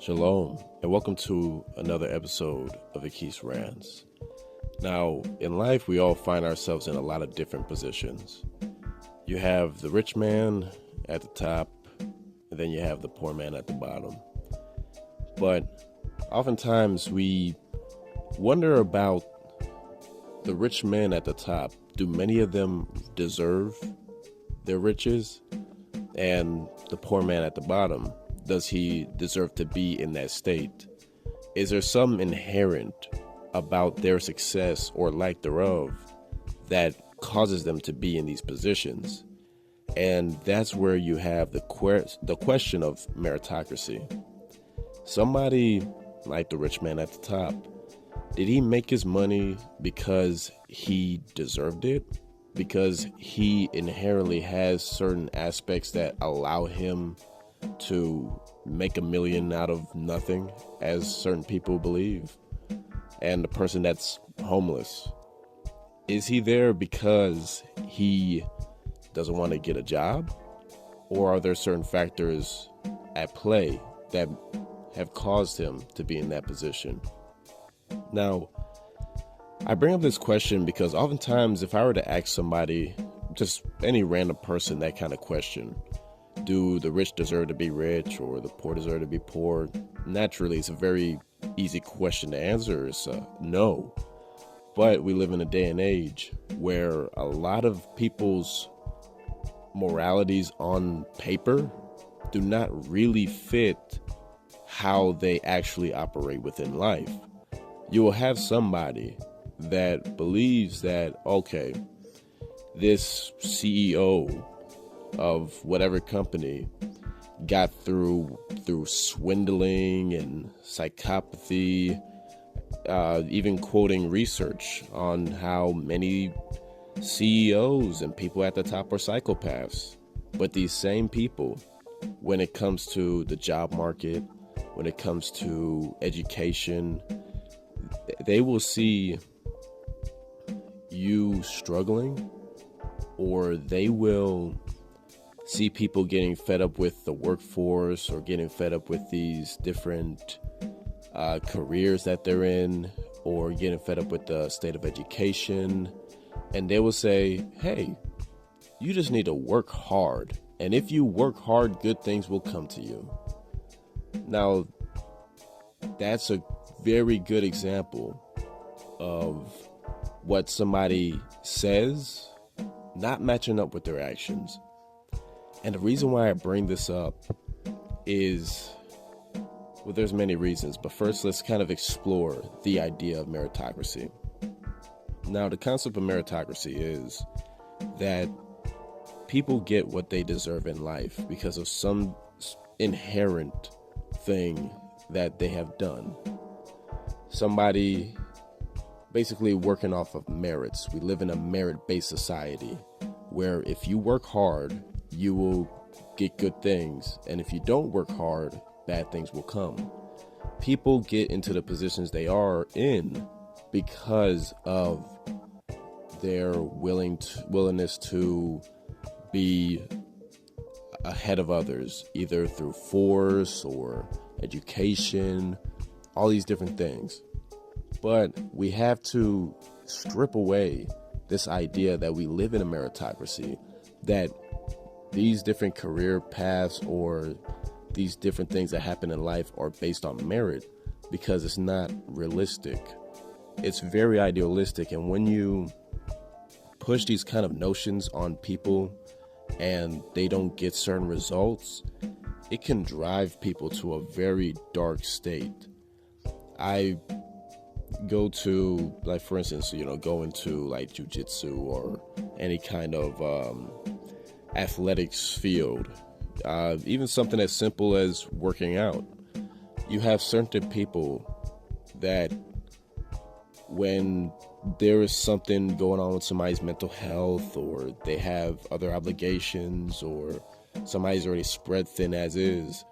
Shalom, and welcome to another episode of Akis Rants. Now, in life, we all find ourselves in a lot of different positions. You have the rich man at the top, and then you have the poor man at the bottom. But oftentimes we wonder about the rich men at the top. Do many of them deserve their riches? And the poor man at the bottom, does he deserve to be in that state? Is there some inherent about their success or lack thereof that causes them to be in these positions? And that's where you have the question of meritocracy. Somebody like the rich man at the top, did he make his money because he deserved it? Because he inherently has certain aspects that allow him to make $1 million out of nothing, as certain people believe? And the person that's homeless, is he there because he doesn't want to get a job? Or are there certain factors at play that have caused him to be in that position? Now, I bring up this question because oftentimes if I were to ask somebody, just any random person, that kind of question, do the rich deserve to be rich or the poor deserve to be poor? Naturally, it's a very easy question to answer. It's no. But we live in a day and age where a lot of people's moralities on paper do not really fit how they actually operate within life. You will have somebody that believes that, okay, this CEO of whatever company got through swindling and psychopathy, even quoting research on how many CEOs and people at the top are psychopaths. But these same people, when it comes to the job market, when it comes to education, they will see you struggling, or they will see people getting fed up with the workforce or getting fed up with these different careers that they're in, or getting fed up with the state of education. And they will say, hey, you just need to work hard. And if you work hard, good things will come to you. Now, that's a very good example of what somebody says not matching up with their actions. And the reason why I bring this up is, well, there's many reasons, but first let's kind of explore the idea of meritocracy. Now, the concept of meritocracy is that people get what they deserve in life because of some inherent thing that they have done. Somebody basically working off of merits. We live in a merit-based society where if you work hard, you will get good things. And if you don't work hard, bad things will come. People get into the positions they are in because of their willingness to be ahead of others, either through force or education, all these different things. But we have to strip away this idea that we live in a meritocracy, that these different career paths or these different things that happen in life are based on merit, because it's not realistic. It's very idealistic. And when you push these kind of notions on people and they don't get certain results, it can drive people to a very dark state. I go to, like, for instance, go into like jujitsu or any kind of athletics field, even something as simple as working out. You have certain people that when there is something going on with somebody's mental health, or they have other obligations, or somebody's already spread thin as is,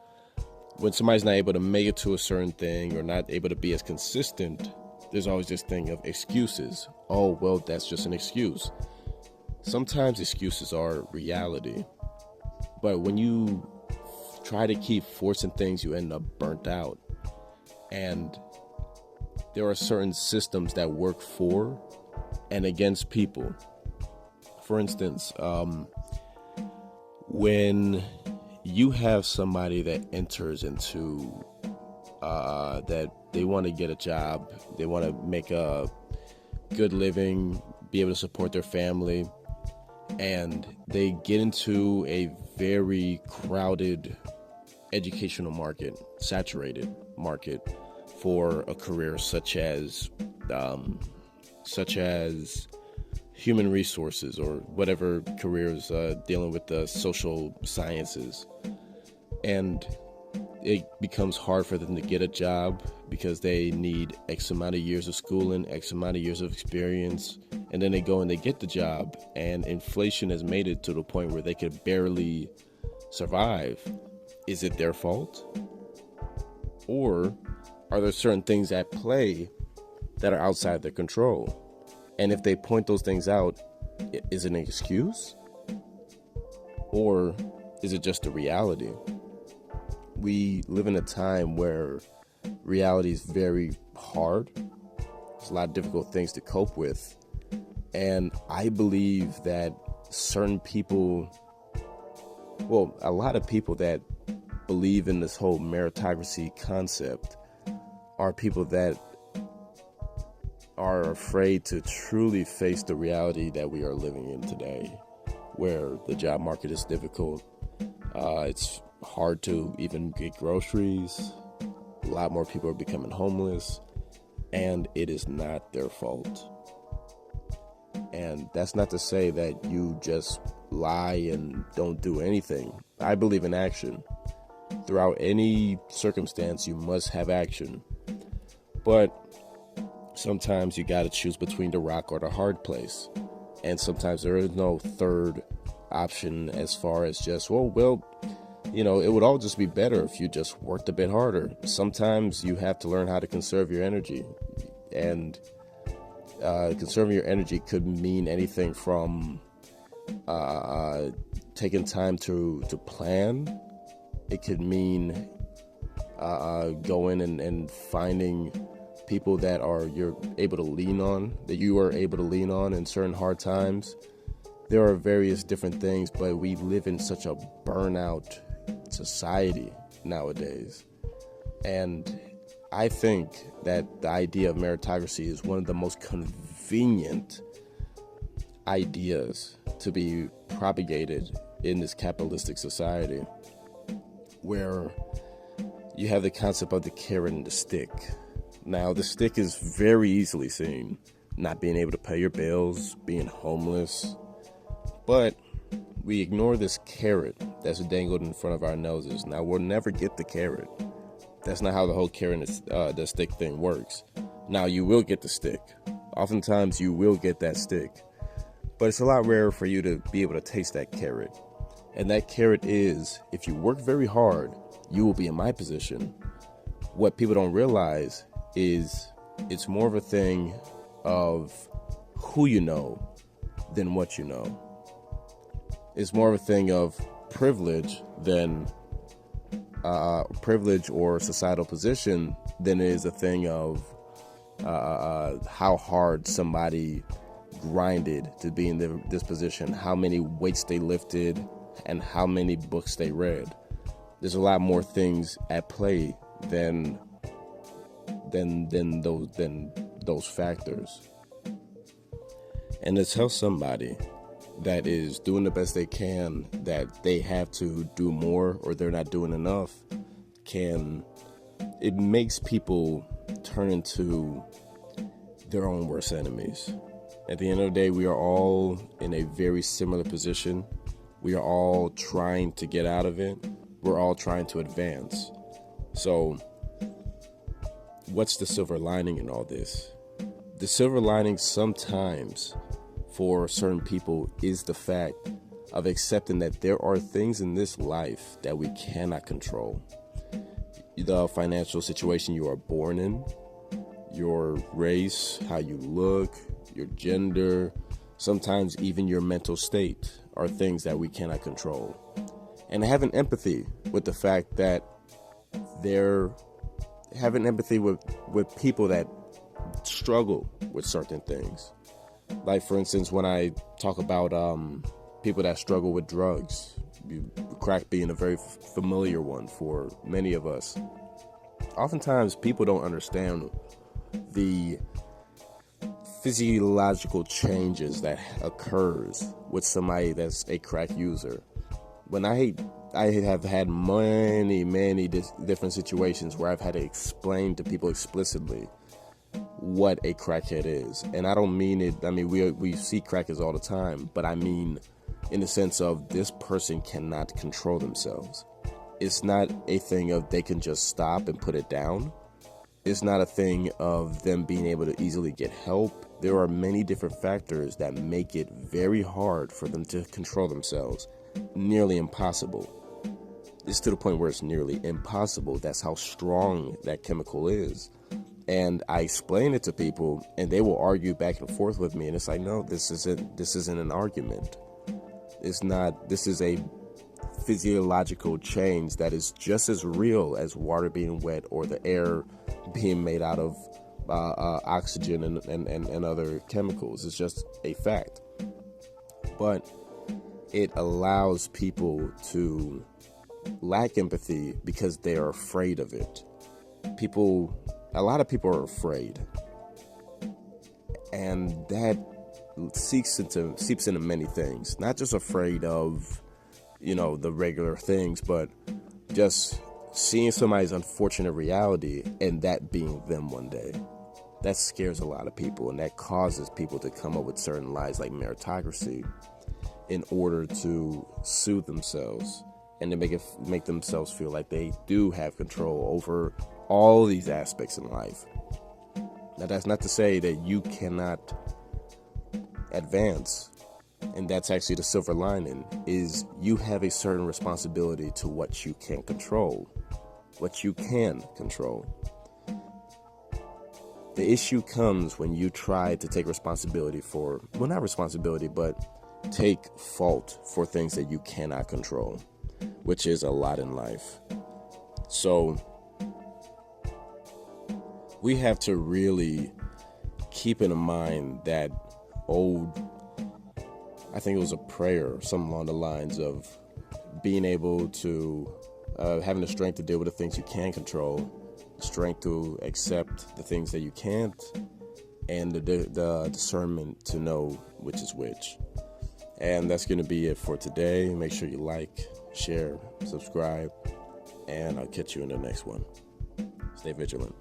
when somebody's not able to make it to a certain thing or not able to be as consistent, there's always this thing of excuses. Oh, well, that's just an excuse. Sometimes excuses are reality. But when you try to keep forcing things, you end up burnt out. And there are certain systems that work for and against people. For instance, when you have somebody that enters into that they want to get a job, they want to make a good living, be able to support their family, and they get into a very crowded educational market, saturated market for a career such as human resources or whatever careers dealing with the social sciences. And it becomes hard for them to get a job because they need X amount of years of schooling, X amount of years of experience, and then they go and they get the job, and inflation has made it to the point where they could barely survive. Is it their fault? Or are there certain things at play that are outside their control? And if they point those things out, is it an excuse? Or is it just a reality? We live in a time where reality is very hard. There's a lot of difficult things to cope with. And I believe that certain people, well, a lot of people that believe in this whole meritocracy concept are people that are afraid to truly face the reality that we are living in today, where the job market is difficult. It's hard to even get groceries. A lot more people are becoming homeless, and it is not their fault. And that's not to say that you just lie and don't do anything. I believe in action. Throughout any circumstance, you must have action. But sometimes you got to choose between the rock or the hard place. And sometimes there is no third option as far as just, well, it would all just be better if you just worked a bit harder. Sometimes you have to learn how to conserve your energy. And conserving your energy could mean anything from taking time to plan. It could mean going and finding people that you're able to lean on, that you are able to lean on in certain hard times. There are various different things, but we live in such a burnout society nowadays. And I think that the idea of meritocracy is one of the most convenient ideas to be propagated in this capitalistic society, where you have the concept of the carrot and the stick. Now, the stick is very easily seen, not being able to pay your bills, being homeless, but we ignore this carrot that's dangled in front of our noses. Now, we'll never get the carrot. That's not how the whole carrot and the stick thing works. Now, you will get the stick. Oftentimes, you will get that stick. But it's a lot rarer for you to be able to taste that carrot. And that carrot is, if you work very hard, you will be in my position. What people don't realize is it's more of a thing of who you know than what you know. It's more of a thing of privilege than privilege or societal position than it is a thing of how hard somebody grinded to be in this position, how many weights they lifted, and how many books they read. There's a lot more things at play than those factors. And to tell somebody that is doing the best they can that they have to do more or they're not doing enough, it makes people turn into their own worst enemies. At the end of the day, we are all in a very similar position. We are all trying to get out of it. We're all trying to advance. So what's the silver lining in all this? The silver lining sometimes for certain people is the fact of accepting that there are things in this life that we cannot control. The financial situation you are born in, your race, how you look, your gender, sometimes even your mental state are things that we cannot control. And having empathy with the fact that there having empathy with people that struggle with certain things. Like, for instance, when I talk about people that struggle with drugs, crack being a very familiar one for many of us. Oftentimes, people don't understand the physiological changes that occurs with somebody that's a crack user. When I have had many different situations where I've had to explain to people explicitly what a crackhead is. And I don't mean it, I mean, we see crackheads all the time, but I mean in the sense of this person cannot control themselves. It's not a thing of they can just stop and put it down. It's not a thing of them being able to easily get help. There are many different factors that make it very hard for them to control themselves. Nearly impossible. It's to the point where it's nearly impossible. That's how strong that chemical is. And I explain it to people, and they will argue back and forth with me, and it's like, no, this isn't an argument. It's not. This is a physiological change that is just as real as water being wet or the air being made out of oxygen and other chemicals. It's just a fact. But it allows people to lack empathy because they are afraid of it. A lot of people are afraid, and that seeps into many things. Not just afraid of, the regular things, but just seeing somebody's unfortunate reality and that being them one day. That scares a lot of people, and that causes people to come up with certain lies like meritocracy in order to soothe themselves and to make themselves feel like they do have control over all these aspects in life. Now, that's not to say that you cannot advance, and that's actually the silver lining, is you have a certain responsibility to what you can control. The issue comes when you try to take responsibility for, well, not responsibility, but take fault for things that you cannot control, which is a lot in life. So we have to really keep in mind that I think it was a prayer, something along the lines of being able to, having the strength to deal with the things you can control, strength to accept the things that you can't, and the discernment to know which is which. And that's going to be it for today. Make sure you like, share, subscribe, and I'll catch you in the next one. Stay vigilant.